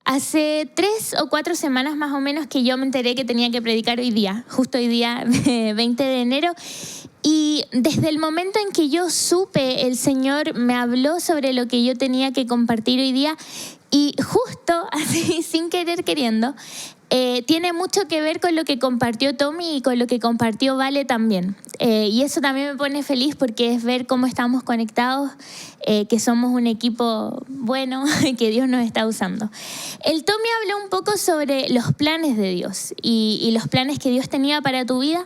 Hace 3 o 4 semanas más o menos que yo me enteré que tenía que predicar hoy día, justo hoy día, 20 de enero. Y desde el momento en que yo supe, el Señor me habló sobre lo que yo tenía que compartir hoy día. Y justo, así, sin querer queriendo, tiene mucho que ver con lo que compartió Tommy y con lo que compartió Vale también. Y eso también me pone feliz porque es ver cómo estamos conectados, que somos un equipo bueno, que Dios nos está usando. El Tommy habló un poco sobre los planes de Dios y los planes que Dios tenía para tu vida.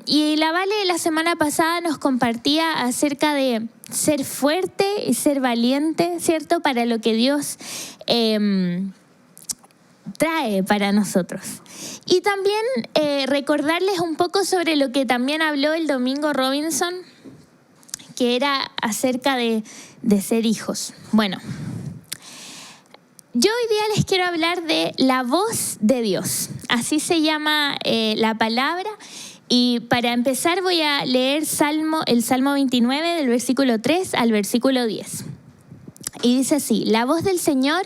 Y la Vale la semana pasada nos compartía acerca de ser fuerte y ser valiente, ¿cierto? Para lo que Dios trae para nosotros. Y también recordarles un poco sobre lo que también habló el domingo Robinson, que era acerca de ser hijos. Bueno, yo hoy día les quiero hablar de la voz de Dios. Así se llama la palabra. Y para empezar voy a leer el Salmo 29 del versículo 3 al versículo 10. Y dice así: la voz del Señor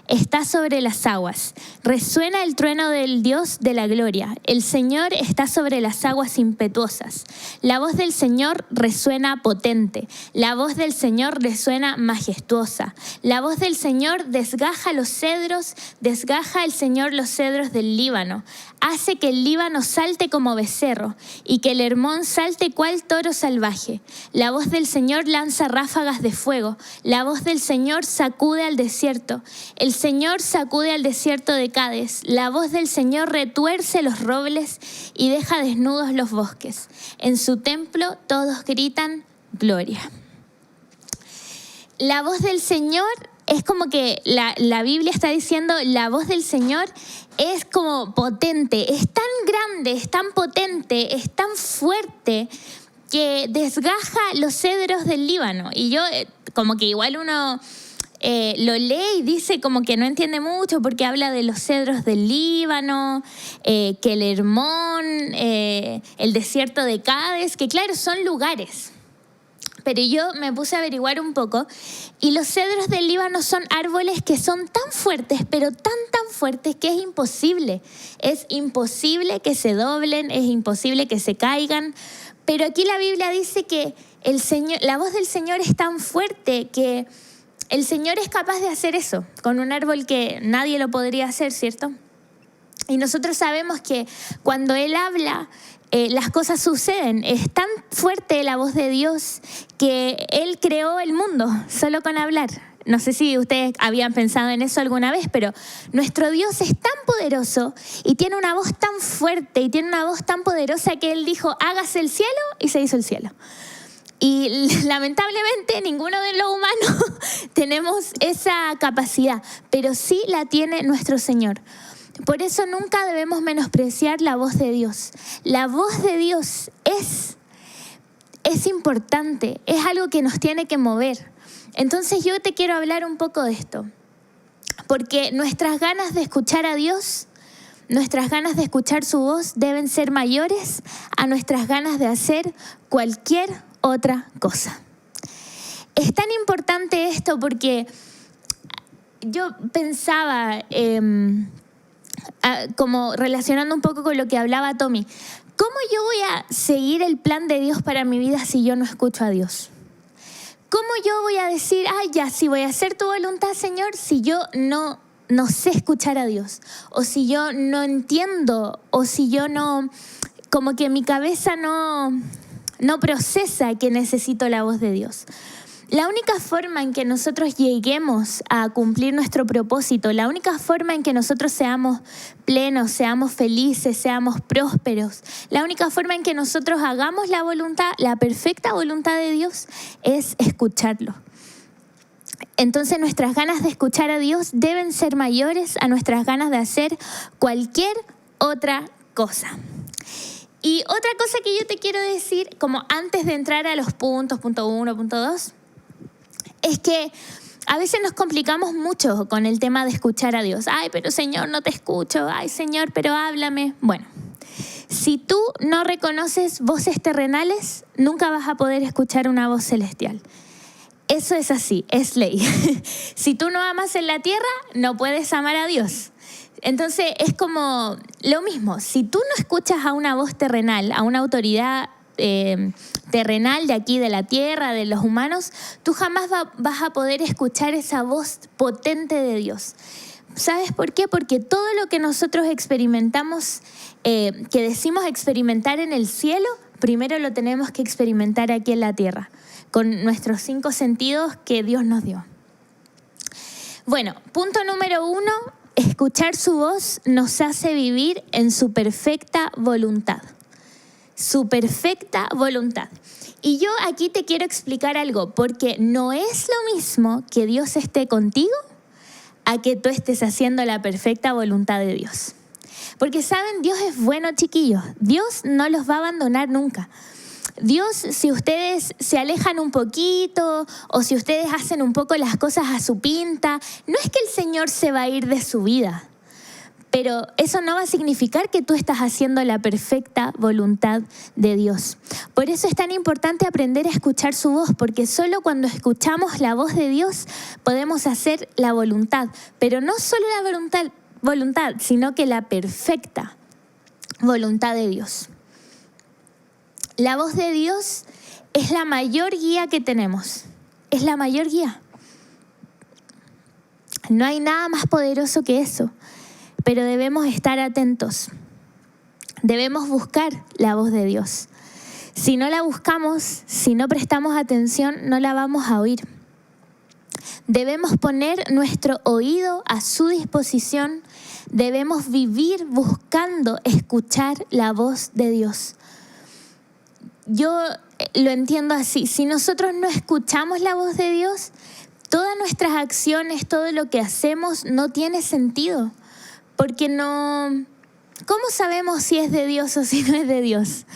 está sobre las aguas, resuena el trueno del Dios de la gloria. El Señor está sobre las aguas impetuosas. La voz del Señor resuena potente. La voz del Señor resuena majestuosa. La voz del Señor desgaja los cedros, desgaja el Señor los cedros del Líbano. Hace que el Líbano salte como becerro y que el Hermón salte cual toro salvaje. La voz del Señor lanza ráfagas de fuego. La voz del Señor sacude al desierto. El Señor sacude al desierto de Cades. La voz del Señor retuerce los robles y deja desnudos los bosques. En su templo todos gritan gloria. La voz del Señor es como que la Biblia está diciendo, la voz del Señor es como potente, es tan grande, es tan potente, es tan fuerte que desgaja los cedros del Líbano. Y yo, como que igual uno lo lee y dice como que no entiende mucho porque habla de los cedros del Líbano, que el Hermón, el desierto de Cades, que claro, son lugares. Pero yo me puse a averiguar un poco y los cedros del Líbano son árboles que son tan fuertes, pero tan fuertes que es imposible. Es imposible que se doblen, es imposible que se caigan. Pero aquí la Biblia dice que la voz del Señor es tan fuerte que el Señor es capaz de hacer eso con un árbol que nadie lo podría hacer, ¿cierto? Y nosotros sabemos que cuando Él habla, las cosas suceden. Es tan fuerte la voz de Dios que Él creó el mundo solo con hablar. No sé si ustedes habían pensado en eso alguna vez, pero nuestro Dios es tan poderoso y tiene una voz tan fuerte y tiene una voz tan poderosa que Él dijo, hágase el cielo, y se hizo el cielo. Y lamentablemente ninguno de los humanos tenemos esa capacidad, pero sí la tiene nuestro Señor. Por eso nunca debemos menospreciar la voz de Dios. La voz de Dios es importante, es algo que nos tiene que mover. Entonces yo te quiero hablar un poco de esto, porque nuestras ganas de escuchar a Dios, nuestras ganas de escuchar su voz deben ser mayores a nuestras ganas de hacer cualquier otra cosa. Es tan importante esto porque yo pensaba, como relacionando un poco con lo que hablaba Tommy, ¿cómo yo voy a seguir el plan de Dios para mi vida si yo no escucho a Dios? ¿Cómo yo voy a decir, ya, sí voy a hacer tu voluntad, Señor, si yo no sé escuchar a Dios? O si yo no entiendo, o si yo no, como que mi cabeza no procesa que necesito la voz de Dios. La única forma en que nosotros lleguemos a cumplir nuestro propósito, la única forma en que nosotros seamos plenos, seamos felices, seamos prósperos, la única forma en que nosotros hagamos la voluntad, la perfecta voluntad de Dios, es escucharlo. Entonces nuestras ganas de escuchar a Dios deben ser mayores a nuestras ganas de hacer cualquier otra cosa. Y otra cosa que yo te quiero decir, como antes de entrar a los puntos, punto 1, punto 2, es que a veces nos complicamos mucho con el tema de escuchar a Dios. Ay, pero Señor, no te escucho. Ay, Señor, pero háblame. Bueno, si tú no reconoces voces terrenales, nunca vas a poder escuchar una voz celestial. Eso es así, es ley. Si tú no amas en la tierra, no puedes amar a Dios. Entonces es como lo mismo, si tú no escuchas a una voz terrenal, a una autoridad terrenal de aquí, de la tierra, de los humanos, tú jamás vas a poder escuchar esa voz potente de Dios. ¿Sabes por qué? Porque todo lo que nosotros experimentamos, que decimos experimentar en el cielo, primero lo tenemos que experimentar aquí en la tierra, con nuestros 5 sentidos que Dios nos dio. Bueno, punto número 1, escuchar su voz nos hace vivir en su perfecta voluntad. Su perfecta voluntad. Y yo aquí te quiero explicar algo, porque no es lo mismo que Dios esté contigo a que tú estés haciendo la perfecta voluntad de Dios. Porque saben, Dios es bueno, chiquillos. Dios no los va a abandonar nunca. Dios, si ustedes se alejan un poquito o si ustedes hacen un poco las cosas a su pinta, no es que el Señor se va a ir de su vida. Pero eso no va a significar que tú estás haciendo la perfecta voluntad de Dios. Por eso es tan importante aprender a escuchar su voz, porque solo cuando escuchamos la voz de Dios podemos hacer la voluntad. Pero no solo la voluntad, sino que la perfecta voluntad de Dios. La voz de Dios es la mayor guía que tenemos. Es la mayor guía. No hay nada más poderoso que eso. Pero debemos estar atentos. Debemos buscar la voz de Dios. Si no la buscamos, si no prestamos atención, no la vamos a oír. Debemos poner nuestro oído a su disposición. Debemos vivir buscando escuchar la voz de Dios. Yo lo entiendo así. Si nosotros no escuchamos la voz de Dios, todas nuestras acciones, todo lo que hacemos no tiene sentido. Porque no... ¿Cómo sabemos si es de Dios o si no es de Dios?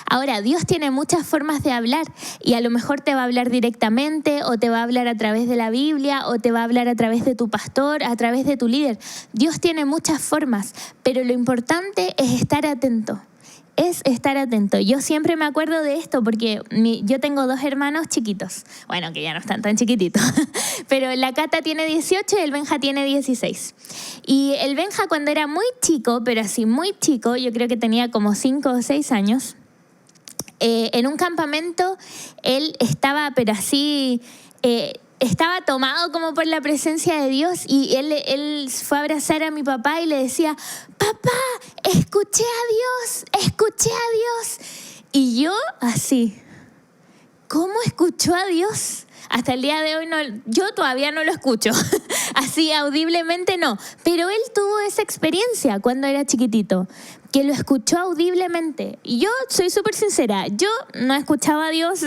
Ahora, Dios tiene muchas formas de hablar y a lo mejor te va a hablar directamente o te va a hablar a través de la Biblia o te va a hablar a través de tu pastor, a través de tu líder. Dios tiene muchas formas, pero lo importante es estar atento. Es estar atento. Yo siempre me acuerdo de esto porque yo tengo 2 hermanos chiquitos. Bueno, que ya no están tan chiquititos. Pero la Cata tiene 18 y el Benja tiene 16. Y el Benja cuando era muy chico, pero así muy chico, yo creo que tenía como 5 o 6 años, en un campamento él estaba, pero así... estaba tomado como por la presencia de Dios y él fue a abrazar a mi papá y le decía, papá, escuché a Dios. Y yo así, ¿cómo escuchó a Dios? Hasta el día de hoy yo todavía no lo escucho, así audiblemente no, pero él tuvo esa experiencia cuando era chiquitito, que lo escuchó audiblemente. Y yo soy súper sincera, yo no escuchaba a Dios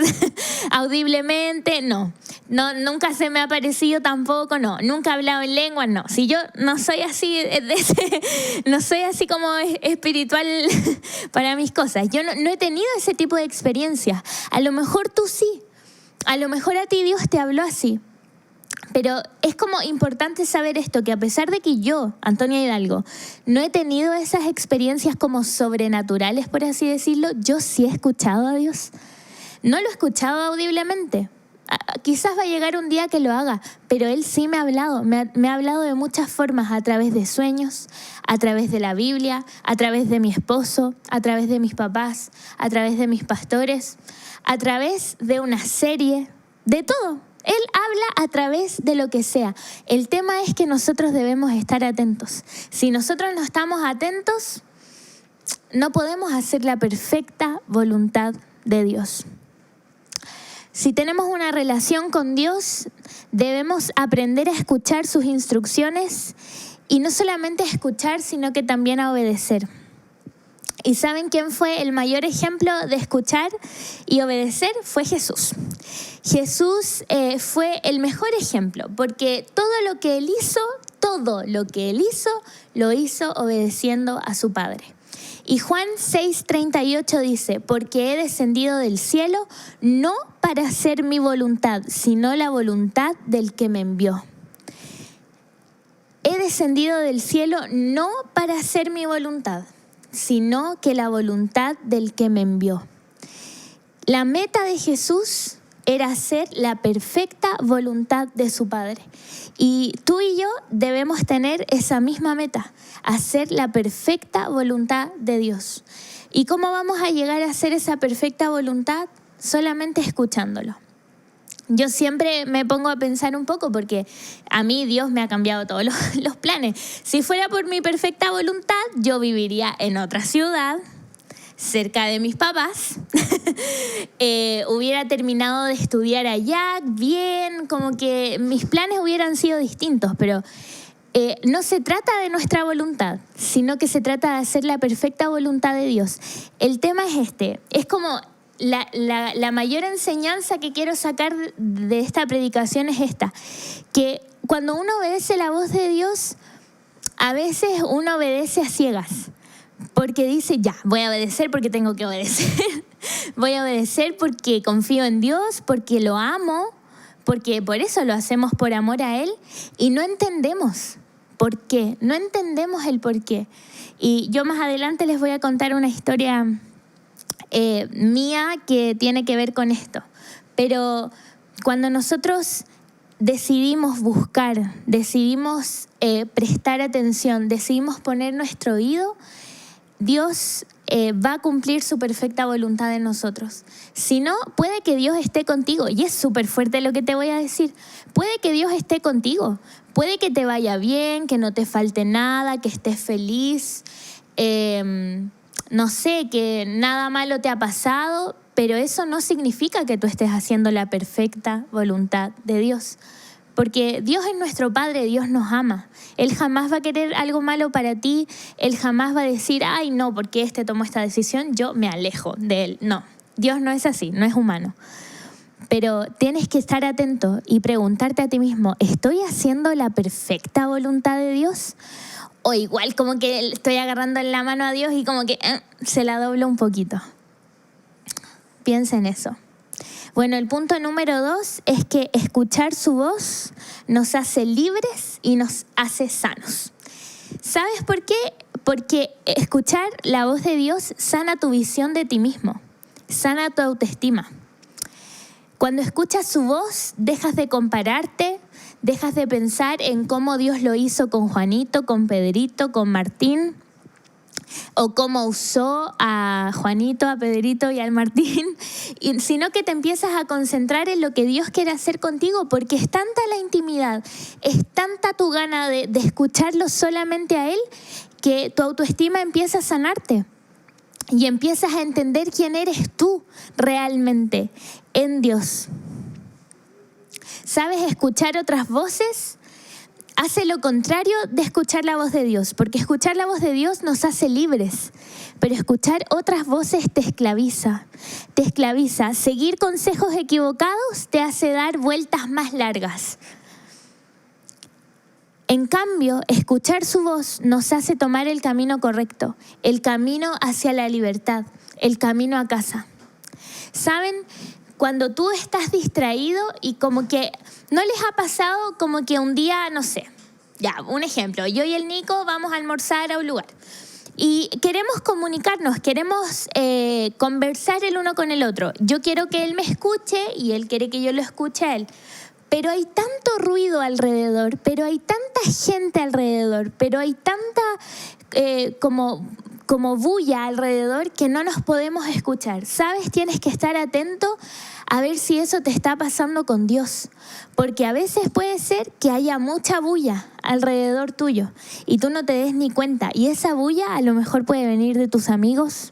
audiblemente, no, nunca se me ha aparecido tampoco, no, nunca he hablado en lengua, no. Si yo no soy así, no soy así como espiritual para mis cosas, yo no he tenido ese tipo de experiencia. A lo mejor tú sí. A lo mejor a ti Dios te habló así, pero es como importante saber esto, que a pesar de que yo, Antonia Hidalgo, no he tenido esas experiencias como sobrenaturales, por así decirlo, yo sí he escuchado a Dios. No lo he escuchado audiblemente. Quizás va a llegar un día que lo haga, pero Él sí me ha hablado. Me ha hablado de muchas formas, a través de sueños, a través de la Biblia, a través de mi esposo, a través de mis papás, a través de mis pastores, a través de una serie, de todo. Él habla a través de lo que sea. El tema es que nosotros debemos estar atentos. Si nosotros no estamos atentos, no podemos hacer la perfecta voluntad de Dios. Si tenemos una relación con Dios, debemos aprender a escuchar sus instrucciones y no solamente a escuchar, sino que también a obedecer. ¿Y saben quién fue el mayor ejemplo de escuchar y obedecer? Fue Jesús. Jesús fue el mejor ejemplo, porque todo lo que Él hizo, lo hizo obedeciendo a su Padre. Y Juan 6:38 dice, porque he descendido del cielo no para hacer mi voluntad, sino la voluntad del que me envió. He descendido del cielo no para hacer mi voluntad, sino que la voluntad del que me envió. La meta de Jesús era hacer la perfecta voluntad de su Padre. Y tú y yo debemos tener esa misma meta, hacer la perfecta voluntad de Dios. ¿Y cómo vamos a llegar a hacer esa perfecta voluntad? Solamente escuchándolo. Yo siempre me pongo a pensar un poco porque a mí Dios me ha cambiado todos los planes. Si fuera por mi perfecta voluntad, yo viviría en otra ciudad, cerca de mis papás, hubiera terminado de estudiar allá bien, como que mis planes hubieran sido distintos, pero no se trata de nuestra voluntad, sino que se trata de hacer la perfecta voluntad de Dios. El tema es este, es como la mayor enseñanza que quiero sacar de esta predicación es esta, que cuando uno obedece la voz de Dios, a veces uno obedece a ciegas. Porque dice, ya, voy a obedecer porque tengo que obedecer. Voy a obedecer porque confío en Dios, porque lo amo, porque por eso lo hacemos por amor a Él. Y no entendemos por qué, no entendemos el por qué. Y yo más adelante les voy a contar una historia mía que tiene que ver con esto. Pero cuando nosotros decidimos buscar, decidimos prestar atención, decidimos poner nuestro oído, Dios va a cumplir su perfecta voluntad en nosotros. Si no, puede que Dios esté contigo. Y es súper fuerte lo que te voy a decir. Puede que Dios esté contigo. Puede que te vaya bien, que no te falte nada, que estés feliz. No sé, que nada malo te ha pasado. Pero eso no significa que tú estés haciendo la perfecta voluntad de Dios. Porque Dios es nuestro Padre, Dios nos ama. Él jamás va a querer algo malo para ti. Él jamás va a decir, ay, no, porque este tomó esta decisión, yo me alejo de él. No, Dios no es así, no es humano. Pero tienes que estar atento y preguntarte a ti mismo, ¿estoy haciendo la perfecta voluntad de Dios? O igual como que estoy agarrando en la mano a Dios y como que se la doblo un poquito. Piensa en eso. Bueno, el punto número 2 es que escuchar su voz nos hace libres y nos hace sanos. ¿Sabes por qué? Porque escuchar la voz de Dios sana tu visión de ti mismo, sana tu autoestima. Cuando escuchas su voz, dejas de compararte, dejas de pensar en cómo Dios lo hizo con Juanito, con Pedrito, con Martín, o cómo usó a Juanito, a Pedrito y al Martín, sino que te empiezas a concentrar en lo que Dios quiere hacer contigo, porque es tanta la intimidad, es tanta tu gana de escucharlo solamente a Él, que tu autoestima empieza a sanarte y empiezas a entender quién eres tú realmente en Dios. ¿Sabes? Escuchar otras voces hace lo contrario de escuchar la voz de Dios, porque escuchar la voz de Dios nos hace libres, pero escuchar otras voces te esclaviza, te esclaviza. Seguir consejos equivocados te hace dar vueltas más largas. En cambio, escuchar su voz nos hace tomar el camino correcto, el camino hacia la libertad, el camino a casa. ¿Saben? Cuando tú estás distraído y como que no les ha pasado como que un día, no sé, ya, un ejemplo, yo y el Nico vamos a almorzar a un lugar y queremos comunicarnos, queremos conversar el uno con el otro. Yo quiero que él me escuche y él quiere que yo lo escuche a él. Pero hay tanto ruido alrededor, pero hay tanta gente alrededor, pero hay tanta como bulla alrededor que no nos podemos escuchar. ¿Sabes? Tienes que estar atento a ver si eso te está pasando con Dios. Porque a veces puede ser que haya mucha bulla alrededor tuyo y tú no te des ni cuenta. Y esa bulla a lo mejor puede venir de tus amigos,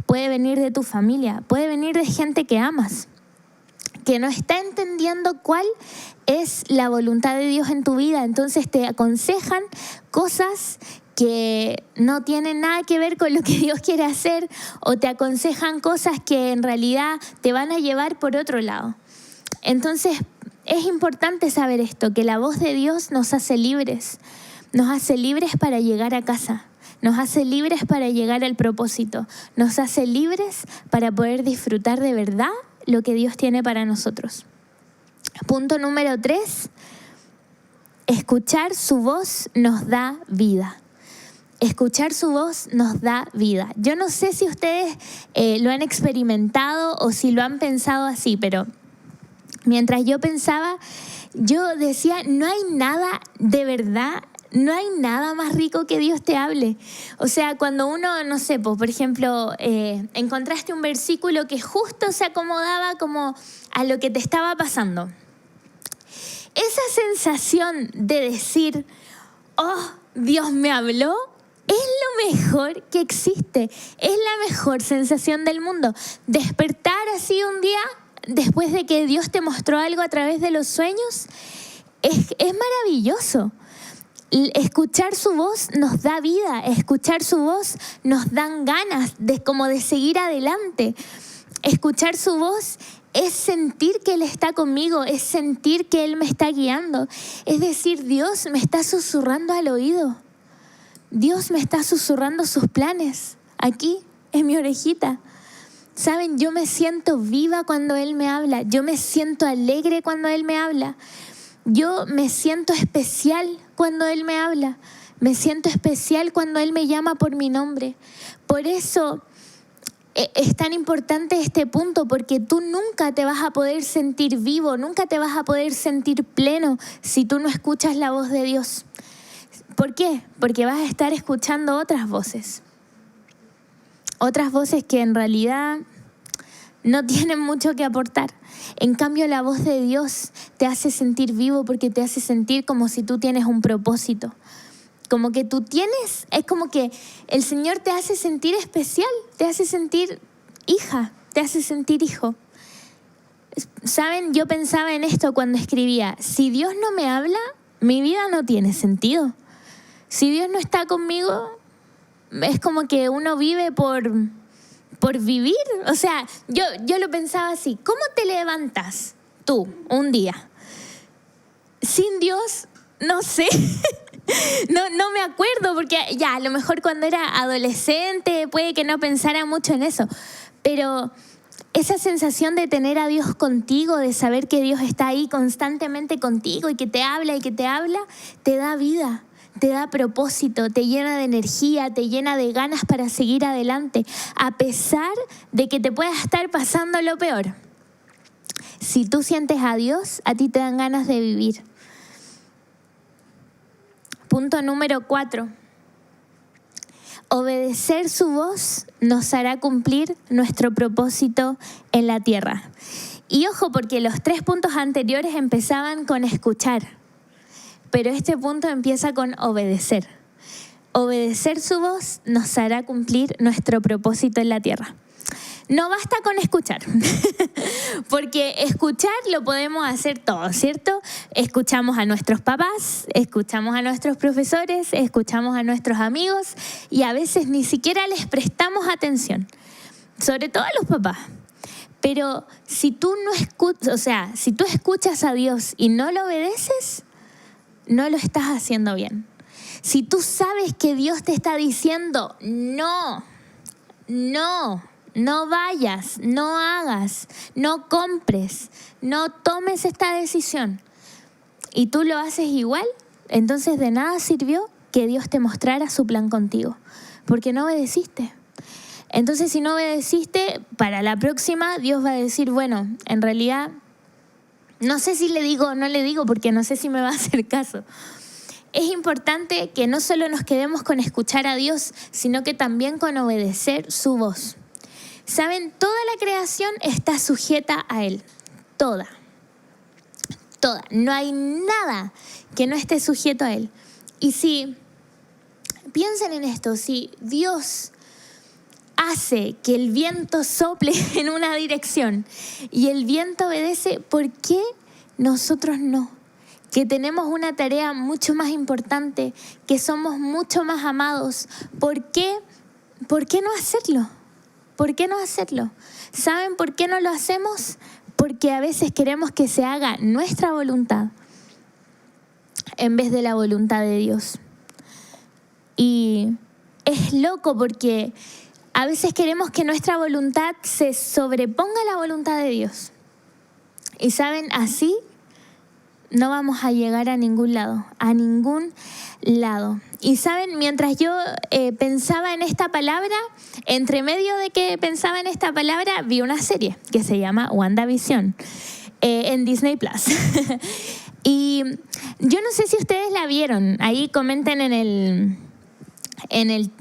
puede venir de tu familia, puede venir de gente que amas, que no está entendiendo cuál es la voluntad de Dios en tu vida. Entonces te aconsejan cosas que no tienen nada que ver con lo que Dios quiere hacer, o te aconsejan cosas que en realidad te van a llevar por otro lado. Entonces es importante saber esto, que la voz de Dios nos hace libres para llegar a casa, nos hace libres para llegar al propósito, nos hace libres para poder disfrutar de verdad lo que Dios tiene para nosotros. Punto número 3, escuchar su voz nos da vida. Escuchar su voz nos da vida. Yo no sé si ustedes lo han experimentado o si lo han pensado así, pero Mientras yo pensaba, yo decía, no hay nada de verdad, no hay nada más rico que Dios te hable. O sea, cuando uno, no sé, pues, por ejemplo, encontraste un versículo que justo se acomodaba como a lo que te estaba pasando. Esa sensación de decir, oh, Dios me habló, es lo mejor que existe. Es la mejor sensación del mundo. Despertar así un día, después de que Dios te mostró algo a través de los sueños, es maravilloso. Escuchar su voz nos da vida, escuchar su voz nos dan ganas de seguir adelante. Escuchar su voz es sentir que Él está conmigo, es sentir que Él me está guiando. Es decir, Dios me está susurrando al oído. Dios me está susurrando sus planes aquí, en mi orejita. Saben, yo me siento viva cuando Él me habla. Yo me siento alegre cuando Él me habla. Yo me siento especial cuando Él me habla. Me siento especial cuando Él me llama por mi nombre. Por eso es tan importante este punto, porque tú nunca te vas a poder sentir vivo, nunca te vas a poder sentir pleno si tú no escuchas la voz de Dios. ¿Por qué? Porque vas a estar escuchando otras voces. Otras voces que en realidad no tienen mucho que aportar. En cambio, la voz de Dios te hace sentir vivo porque te hace sentir como si tú tienes un propósito. Como que tú tienes, es como que el Señor te hace sentir especial, te hace sentir hija, te hace sentir hijo. ¿Saben? Yo pensaba en esto cuando escribía, si Dios no me habla, mi vida no tiene sentido. Si Dios no está conmigo, es como que uno vive por vivir. O sea, yo lo pensaba así, ¿cómo te levantas tú un día? Sin Dios, no sé. No me acuerdo, porque ya a lo mejor cuando era adolescente puede que no pensara mucho en eso, pero esa sensación de tener a Dios contigo, de saber que Dios está ahí constantemente contigo y que te habla, te da vida, te da propósito, te llena de energía, te llena de ganas para seguir adelante, a pesar de que te pueda estar pasando lo peor. Si tú sientes a Dios, a ti te dan ganas de vivir. Punto número 4. Obedecer su voz nos hará cumplir nuestro propósito en la tierra. Y ojo, porque los 3 puntos anteriores empezaban con escuchar, pero este punto empieza con obedecer. Obedecer su voz nos hará cumplir nuestro propósito en la tierra. No basta con escuchar, porque escuchar lo podemos hacer todos, ¿cierto? Escuchamos a nuestros papás, escuchamos a nuestros profesores, escuchamos a nuestros amigos y a veces ni siquiera les prestamos atención, sobre todo a los papás. Pero si tú si tú escuchas a Dios y no lo obedeces, no lo estás haciendo bien. Si tú sabes que Dios te está diciendo no vayas, no hagas, no compres, no tomes esta decisión, y tú lo haces igual, entonces de nada sirvió que Dios te mostrara su plan contigo, porque no obedeciste. Entonces, si no obedeciste, para la próxima Dios va a decir, bueno, en realidad, no sé si le digo o no le digo, porque no sé si me va a hacer caso. Es importante que no solo nos quedemos con escuchar a Dios, sino que también con obedecer su voz. ¿Saben? Toda la creación está sujeta a Él. Toda. No hay nada que no esté sujeto a Él. Y si, piensen en esto, si Dios hace que el viento sople en una dirección y el viento obedece, ¿por qué nosotros no? Que tenemos una tarea mucho más importante, que somos mucho más amados. ¿Por qué no hacerlo? ¿Por qué no hacerlo? ¿Saben por qué no lo hacemos? Porque a veces queremos que se haga nuestra voluntad en vez de la voluntad de Dios. Y es loco porque a veces queremos que nuestra voluntad se sobreponga a la voluntad de Dios. Y saben, así no vamos a llegar a ningún lado. Y saben, mientras yo pensaba en esta palabra, entre medio de que pensaba en esta palabra, vi una serie que se llama WandaVision. en Disney Plus. Y yo no sé si ustedes la vieron. Ahí comenten en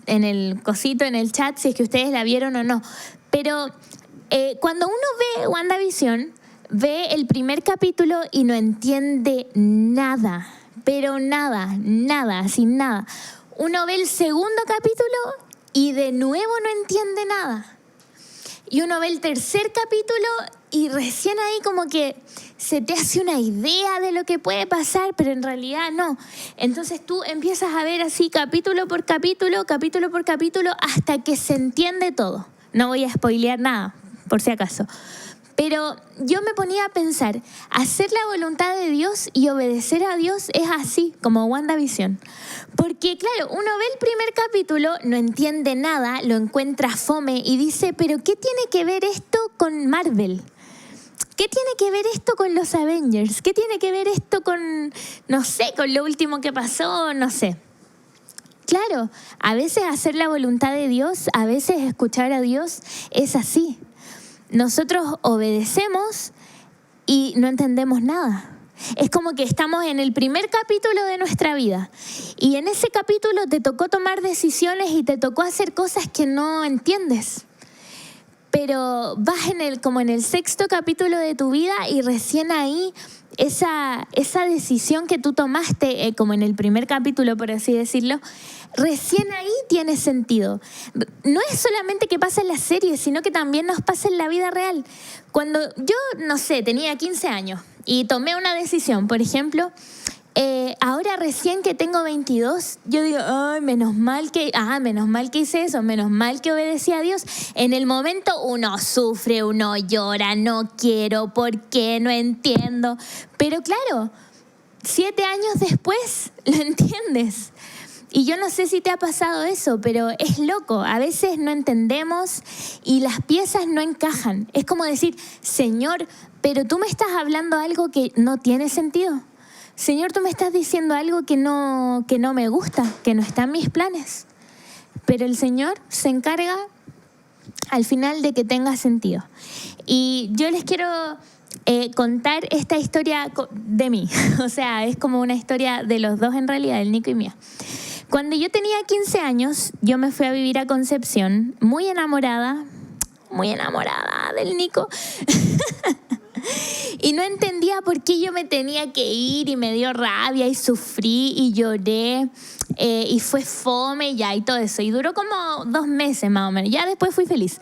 el cosito, en el chat, si es que ustedes la vieron o no. Pero cuando uno ve WandaVision, ve el primer capítulo y no entiende nada. Pero nada, sin nada. Uno ve el segundo capítulo y de nuevo no entiende nada. Y uno ve el tercer capítulo y recién ahí como que se te hace una idea de lo que puede pasar, pero en realidad no. Entonces tú empiezas a ver así capítulo por capítulo, hasta que se entiende todo. No voy a spoilear nada, por si acaso. Pero yo me ponía a pensar, hacer la voluntad de Dios y obedecer a Dios es así, como WandaVision. Porque claro, uno ve el primer capítulo, no entiende nada, lo encuentra fome y dice, pero ¿qué tiene que ver esto con Marvel? ¿Qué tiene que ver esto con los Avengers? ¿Qué tiene que ver esto con, no sé, con lo último que pasó? No sé. Claro, a veces hacer la voluntad de Dios, a veces escuchar a Dios es así. Nosotros obedecemos y no entendemos nada. Es como que estamos en el primer capítulo de nuestra vida y en ese capítulo te tocó tomar decisiones y te tocó hacer cosas que no entiendes. Pero vas como en el sexto capítulo de tu vida y recién ahí esa decisión que tú tomaste, como en el primer capítulo, por así decirlo, recién ahí tiene sentido. No es solamente que pasa en la serie, sino que también nos pasa en la vida real. Cuando yo, no sé, tenía 15 años y tomé una decisión, por ejemplo, ahora recién que tengo 22, yo digo, ay, menos mal que hice eso, menos mal que obedecí a Dios. En el momento uno sufre, uno llora, no quiero, ¿por qué? No entiendo. Pero claro, 7 años después lo entiendes. Y yo no sé si te ha pasado eso, pero es loco. A veces no entendemos y las piezas no encajan. Es como decir, Señor, pero tú me estás hablando algo que no tiene sentido. Señor, tú me estás diciendo algo que no me gusta, que no está en mis planes. Pero el Señor se encarga al final de que tenga sentido. Y yo les quiero contar esta historia de mí. O sea, es como una historia de los dos en realidad, el Nico y mía. Cuando yo tenía 15 años, yo me fui a vivir a Concepción, muy enamorada del Nico. Y no entendía por qué yo me tenía que ir y me dio rabia y sufrí y lloré y fue fome ya y todo eso. Y duró como 2 meses más o menos. Ya después fui feliz.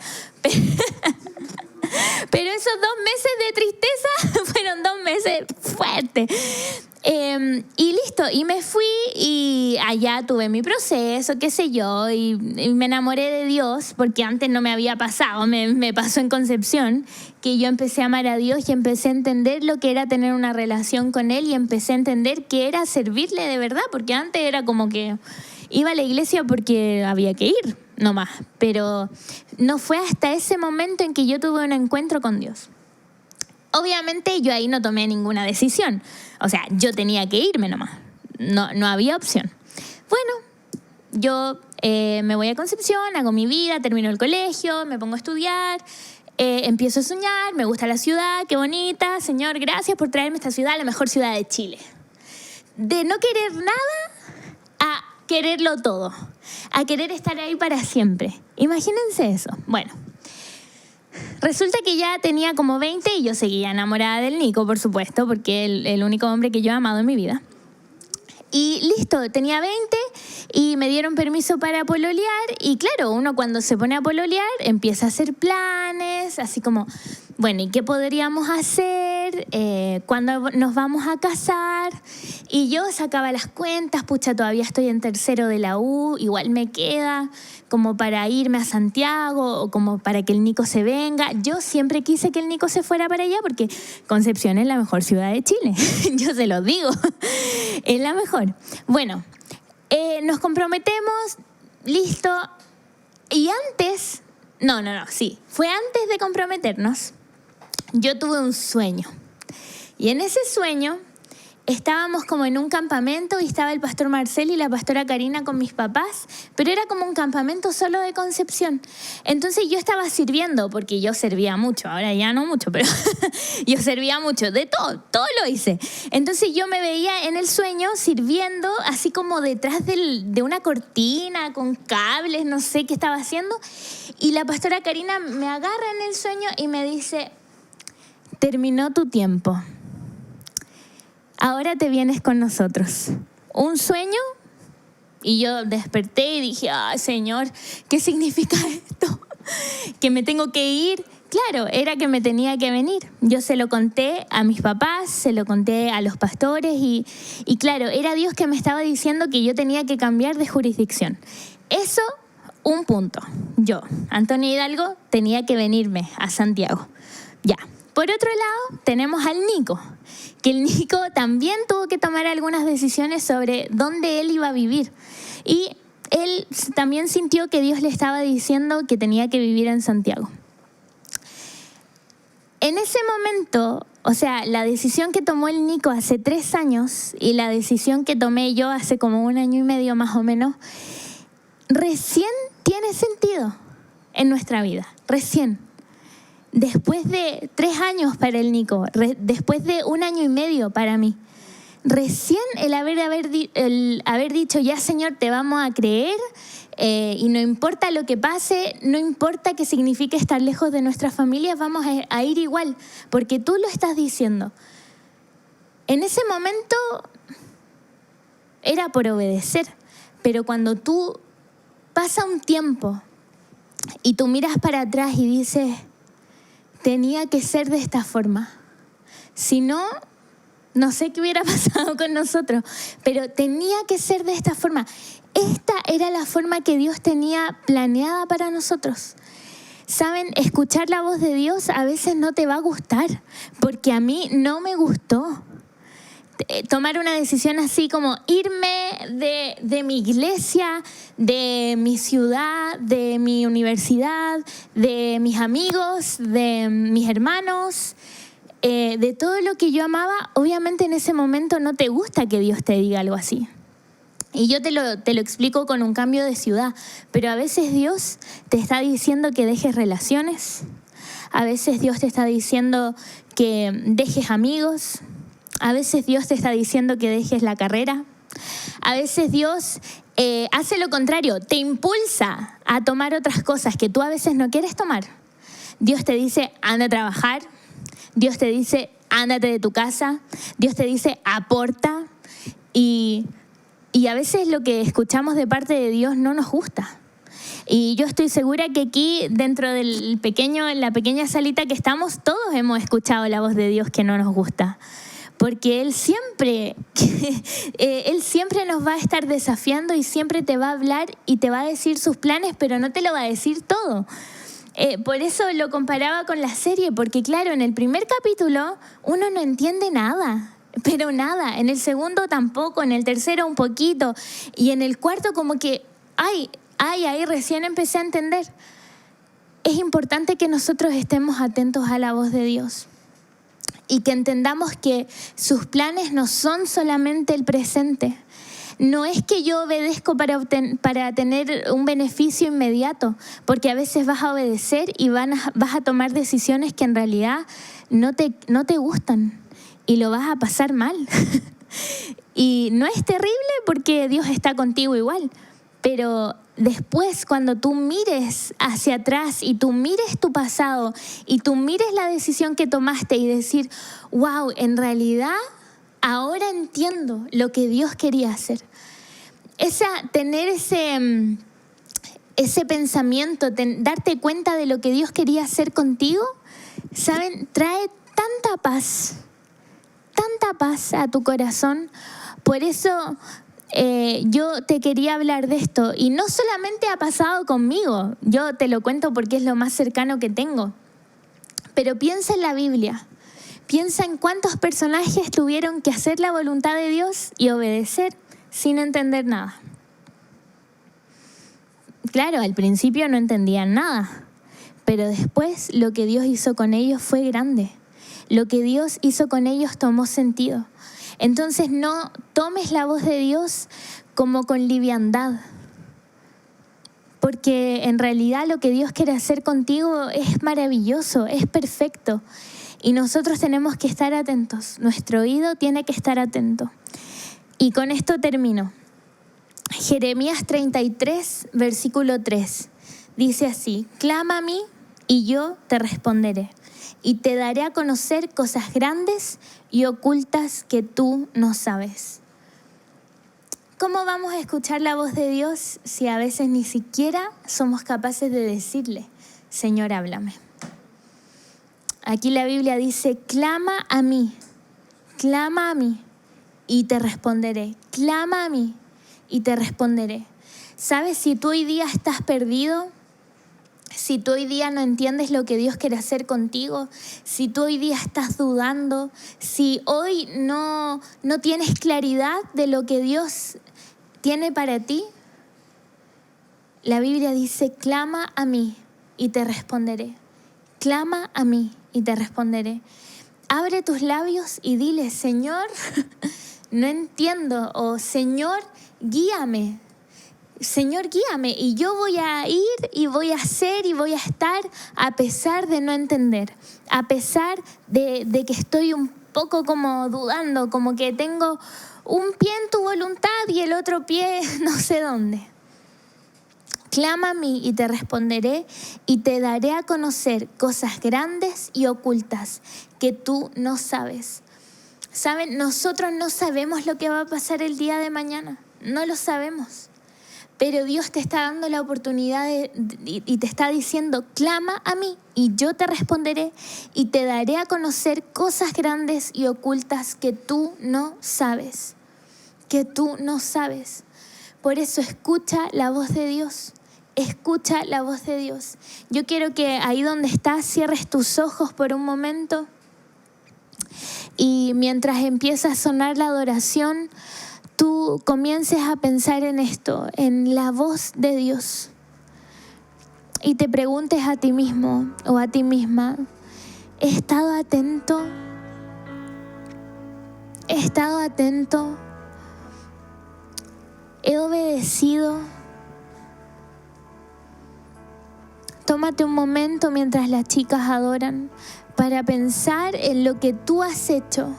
Pero esos 2 meses de tristeza fueron 2 meses fuertes. Y listo, y me fui y allá tuve mi proceso, qué sé yo, y me enamoré de Dios, porque antes no me había pasado, me pasó en Concepción, que yo empecé a amar a Dios y empecé a entender lo que era tener una relación con Él y empecé a entender que era servirle de verdad, porque antes era como que iba a la iglesia porque había que ir nomás, pero no fue hasta ese momento en que yo tuve un encuentro con Dios. Obviamente yo ahí no tomé ninguna decisión. O sea, yo tenía que irme nomás. No había opción. Bueno, yo me voy a Concepción, hago mi vida, termino el colegio, me pongo a estudiar, empiezo a soñar, me gusta la ciudad, qué bonita. Señor, gracias por traerme a esta ciudad, la mejor ciudad de Chile. De no querer nada a quererlo todo, a querer estar ahí para siempre. Imagínense eso. Bueno. Resulta que ya tenía como 20 y yo seguía enamorada del Nico, por supuesto, porque el único hombre que yo he amado en mi vida. Y listo, tenía 20 y me dieron permiso para pololear. Y claro, uno cuando se pone a pololear empieza a hacer planes, así como, bueno, ¿y qué podríamos hacer? ¿Cuándo nos vamos a casar? Y yo sacaba las cuentas, pucha, todavía estoy en tercero de la U, igual me queda como para irme a Santiago o como para que el Nico se venga. Yo siempre quise que el Nico se fuera para allá porque Concepción es la mejor ciudad de Chile. Yo se lo digo, es la mejor. Bueno, nos comprometemos, listo. Y antes, sí, fue antes de comprometernos, yo tuve un sueño. Y en ese sueño estábamos como en un campamento y estaba el pastor Marcel y la pastora Karina con mis papás, pero era como un campamento solo de Concepción. Entonces yo estaba sirviendo, porque yo servía mucho, ahora ya no mucho, pero yo servía mucho, de todo lo hice. Entonces yo me veía en el sueño sirviendo así como detrás de una cortina con cables, no sé qué estaba haciendo, y la pastora Karina me agarra en el sueño y me dice: terminó tu tiempo. Ahora te vienes con nosotros. Un sueño, y yo desperté y dije: ay, Señor, ¿qué significa esto? ¿Que me tengo que ir? Claro, era que me tenía que venir. Yo se lo conté a mis papás, se lo conté a los pastores y claro, era Dios que me estaba diciendo que yo tenía que cambiar de jurisdicción. Eso, un punto. Yo, Antonia Hidalgo, tenía que venirme a Santiago. Ya. Por otro lado, tenemos al Nico, que el Nico también tuvo que tomar algunas decisiones sobre dónde él iba a vivir. Y él también sintió que Dios le estaba diciendo que tenía que vivir en Santiago. En ese momento, o sea, la decisión que tomó el Nico hace 3 años y la decisión que tomé yo hace como 1 año y medio más o menos, recién tiene sentido en nuestra vida, recién. Después de 3 años para el Nico, después de 1 año y medio para mí, recién el haber dicho: ya, Señor, te vamos a creer, y no importa lo que pase, no importa qué signifique estar lejos de nuestras familias, vamos a ir igual, porque tú lo estás diciendo. En ese momento era por obedecer, pero cuando tú pasa un tiempo y tú miras para atrás y dices: tenía que ser de esta forma. Si no, no sé qué hubiera pasado con nosotros, pero tenía que ser de esta forma. Esta era la forma que Dios tenía planeada para nosotros. Saben, escuchar la voz de Dios a veces no te va a gustar, porque a mí no me gustó. Tomar una decisión así como irme de mi iglesia, de mi ciudad, de mi universidad, de mis amigos, de mis hermanos, de todo lo que yo amaba. Obviamente en ese momento no te gusta que Dios te diga algo así. Y yo te lo explico con un cambio de ciudad, pero a veces Dios te está diciendo que dejes relaciones, a veces Dios te está diciendo que dejes amigos, a veces Dios te está diciendo que dejes la carrera. A veces Dios hace lo contrario, te impulsa a tomar otras cosas que tú a veces no quieres tomar. Dios te dice: anda a trabajar. Dios te dice: ándate de tu casa. Dios te dice: aporta. Y a veces lo que escuchamos de parte de Dios no nos gusta. Y yo estoy segura que aquí, dentro en la pequeña salita que estamos, todos hemos escuchado la voz de Dios que no nos gusta. Porque Él siempre nos va a estar desafiando y siempre te va a hablar y te va a decir sus planes, pero no te lo va a decir todo. Por eso lo comparaba con la serie, porque claro, en el primer capítulo uno no entiende nada, pero nada. En el segundo tampoco, en el tercero un poquito, y en el cuarto como que, ahí recién empecé a entender. Es importante que nosotros estemos atentos a la voz de Dios. Y que entendamos que sus planes no son solamente el presente. No es que yo obedezco para tener un beneficio inmediato, porque a veces vas a obedecer y vas a tomar decisiones que en realidad no te gustan y lo vas a pasar mal. Y no es terrible porque Dios está contigo igual, pero después, cuando tú mires hacia atrás y tú mires tu pasado y tú mires la decisión que tomaste y decir: wow, en realidad ahora entiendo lo que Dios quería hacer. Tener ese pensamiento, darte cuenta de lo que Dios quería hacer contigo, ¿saben? Trae tanta paz a tu corazón. Por eso yo te quería hablar de esto, y no solamente ha pasado conmigo, yo te lo cuento porque es lo más cercano que tengo, pero piensa en la Biblia, piensa en cuántos personajes tuvieron que hacer la voluntad de Dios y obedecer sin entender nada. Claro, al principio no entendían nada, pero después lo que Dios hizo con ellos fue grande. Lo que Dios hizo con ellos tomó sentido. Entonces no tomes la voz de Dios como con liviandad, porque en realidad lo que Dios quiere hacer contigo es maravilloso, es perfecto. Y nosotros tenemos que estar atentos, nuestro oído tiene que estar atento. Y con esto termino. Jeremías 33, versículo 3, dice así: clama a mí y yo te responderé, y te daré a conocer cosas grandes y ocultas que tú no sabes. ¿Cómo vamos a escuchar la voz de Dios si a veces ni siquiera somos capaces de decirle: Señor, háblame? Aquí la Biblia dice: clama a mí y te responderé. Clama a mí y te responderé. ¿Sabes? Si tú hoy día estás perdido, si tú hoy día no entiendes lo que Dios quiere hacer contigo, si tú hoy día estás dudando, si hoy no tienes claridad de lo que Dios tiene para ti, la Biblia dice: clama a mí y te responderé. Clama a mí y te responderé. Abre tus labios y dile: Señor, no entiendo, o Señor, guíame. Señor, guíame, y yo voy a ir y voy a hacer y voy a estar a pesar de no entender, a pesar de que estoy un poco como dudando, como que tengo un pie en tu voluntad y el otro pie no sé dónde. Clama a mí y te responderé y te daré a conocer cosas grandes y ocultas que tú no sabes. ¿Saben? Nosotros no sabemos lo que va a pasar el día de mañana, no lo sabemos. Pero Dios te está dando la oportunidad y te está diciendo: clama a mí y yo te responderé y te daré a conocer cosas grandes y ocultas que tú no sabes. Que tú no sabes. Por eso escucha la voz de Dios. Escucha la voz de Dios. Yo quiero que ahí donde estás cierres tus ojos por un momento y mientras empieza a sonar la adoración, tú comiences a pensar en esto, en la voz de Dios. Y te preguntes a ti mismo o a ti misma: ¿he estado atento? ¿He estado atento? ¿He obedecido? Tómate un momento mientras las chicas adoran para pensar en lo que tú has hecho,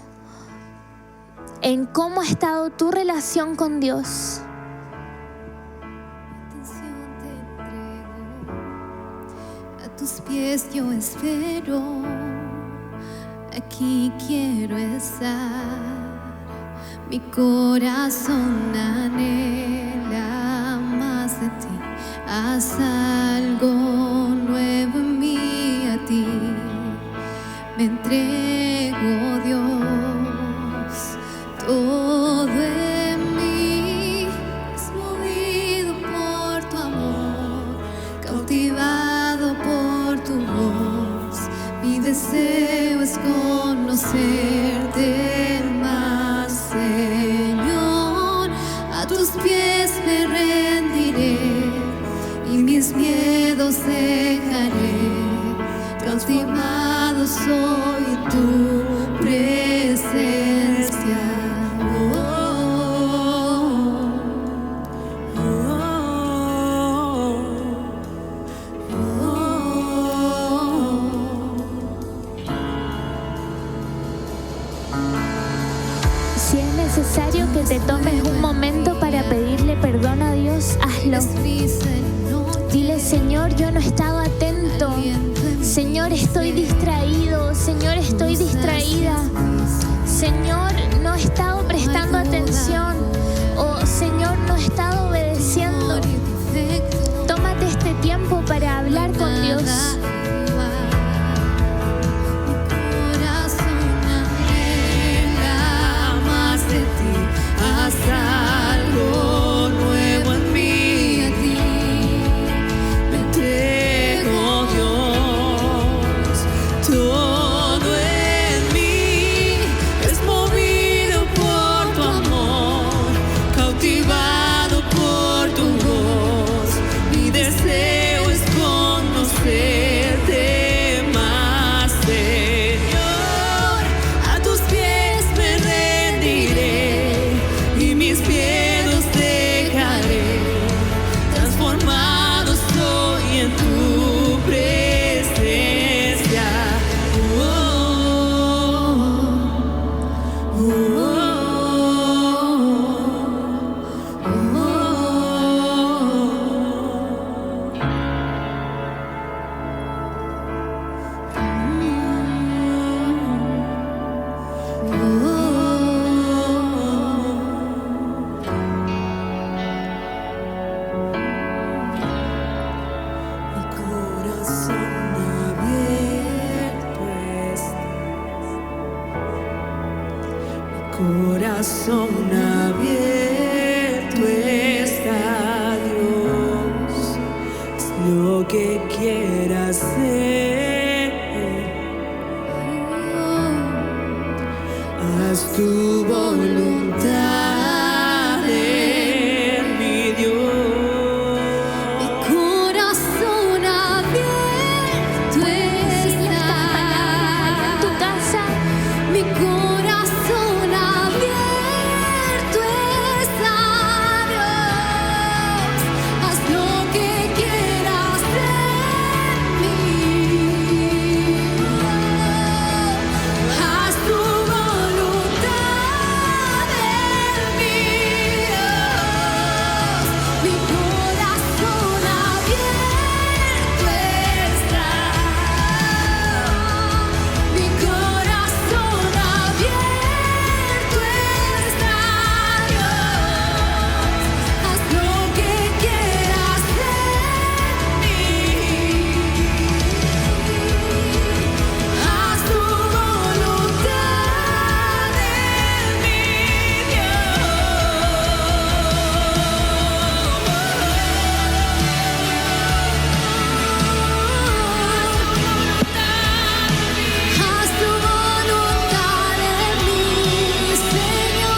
en cómo ha estado tu relación con Dios. Atención te entrego, a tus pies yo espero, aquí quiero estar, mi corazón anhela más de ti, haz algo nuevo en mí, a ti me entrego, Dios. Todo en mí es movido por tu amor, cautivado por tu voz. Mi deseo es conocerte más, Señor. A tus pies me rendiré y mis miedos dejaré. Cautivado soy tu presencia. Si es necesario que te tomes un momento para pedirle perdón a Dios, hazlo. Dile: Señor, yo no he estado atento. Señor, estoy distraído. Señor, estoy distraída. Señor, no he estado prestando atención. O Señor, no he estado obedeciendo. Tómate este tiempo para hablar con Dios. Algo nuevo en mí, a ti me entrego, Dios. Todo en mí es movido por corazón abierto está Dios, haz lo que quieras hacer, haz tu voluntad en mi Dios. Mi corazón abierto está en tu casa. mi corazón abierto está Dios, haz lo que quieras de mí, haz tu voluntad en mi Dios, mi corazón abierto está, mi corazón abierto está Dios, haz lo que quieras de mí, haz tu voluntad en mi haz tu voluntad en mí, Señor.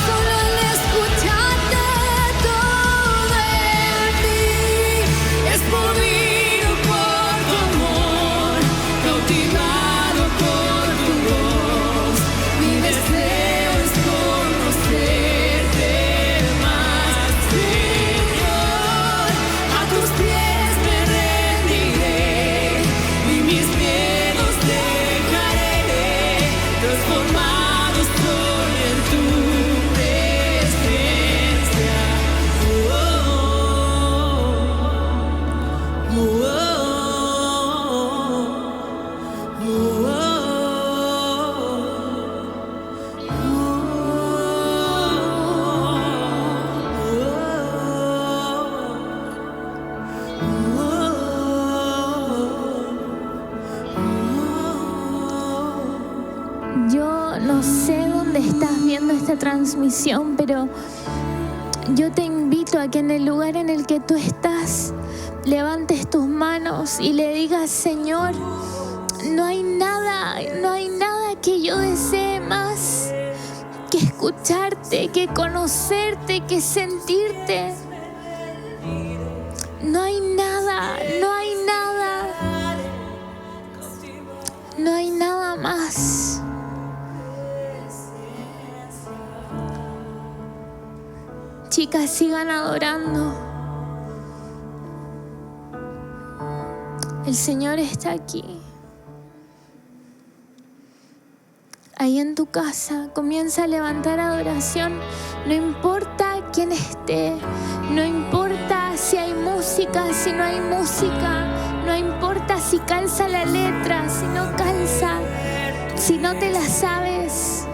Solo el escucharte todo en mí es movido por tu amor, cautivado por tu voz. Mi deseo es conocerte más, Señor. A tus pies me rendiré y mis miedos dejaré, transformado estoy en tu presencia. Yo no sé dónde estás viendo esta transmisión, pero yo te invito a que en el lugar en el que tú estás, levantes tus manos y le digas: Señor, no hay nada que yo desee más que escucharte, que conocerte, que sentirte. No hay nada, no hay nada más. Chicas, sigan adorando. El Señor está aquí. Ahí en tu casa, comienza a levantar adoración. No importa quién esté, no importa si hay música, si no hay música, no importa si calza la letra, si no calza, si no te la sabes.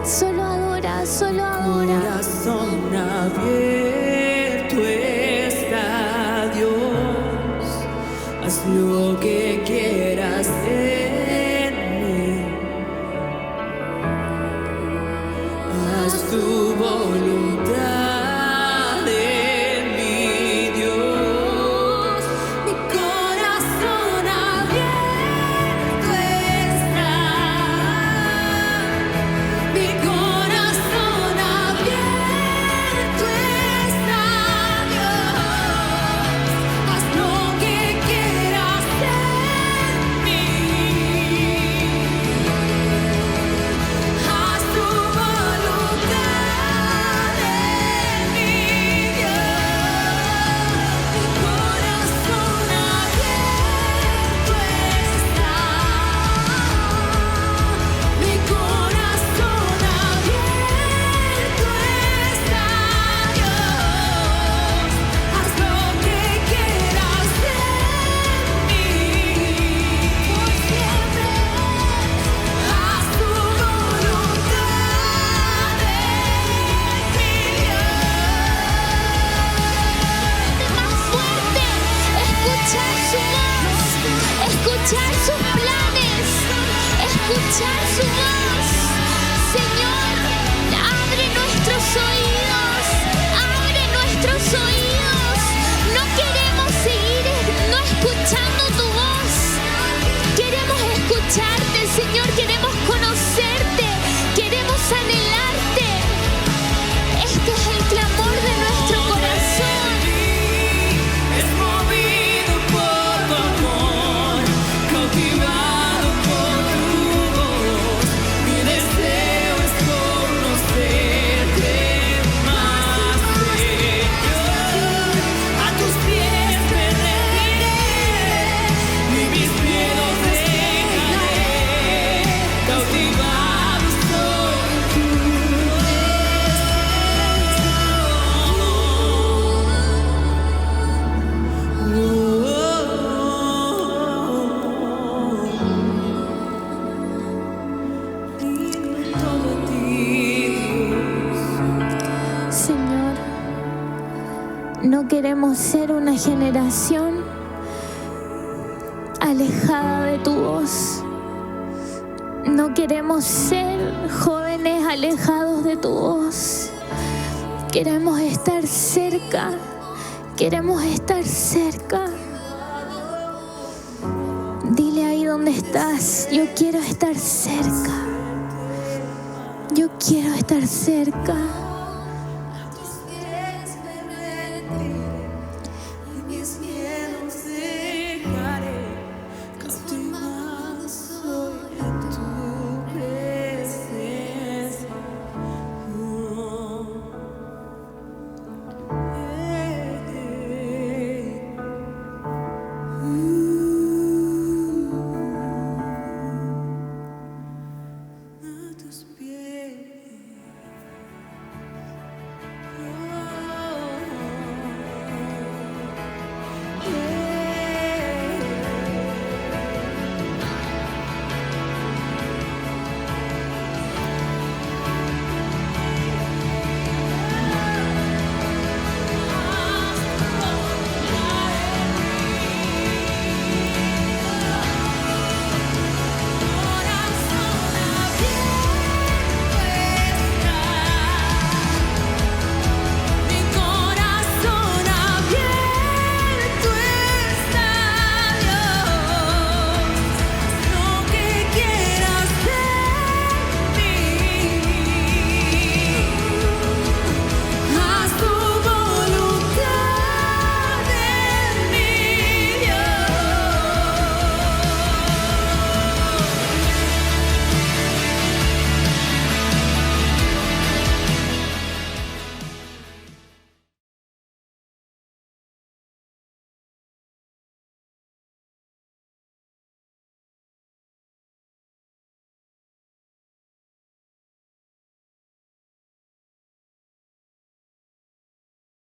Solo adora, solo adora. Corazón abierto está Dios, haz lo que quieras en mí, haz tu voluntad en mi Dios, mi corazón abierto está, mi corazón abierto está. escuchar sus planes, escuchar su voz. Señor, abre nuestros oídos, abre nuestros oídos. No queremos seguir no escuchando tu voz. Queremos escucharte, Señor, queremos conocerte, queremos anhelarte. Este es el clamor de nuestro corazón. Es movido por tu amor, cautivado por tu voz. Mi deseo es conocerte más, Señor. A tus pies me rendiré, ni mis miedos dejaré. Cautivado soy tu Señor, no queremos ser una generación alejada de tu voz. No queremos ser jóvenes alejados de tu voz. Queremos estar cerca. Queremos estar cerca. Dile ahí donde estás: yo quiero estar cerca. Yo quiero estar cerca.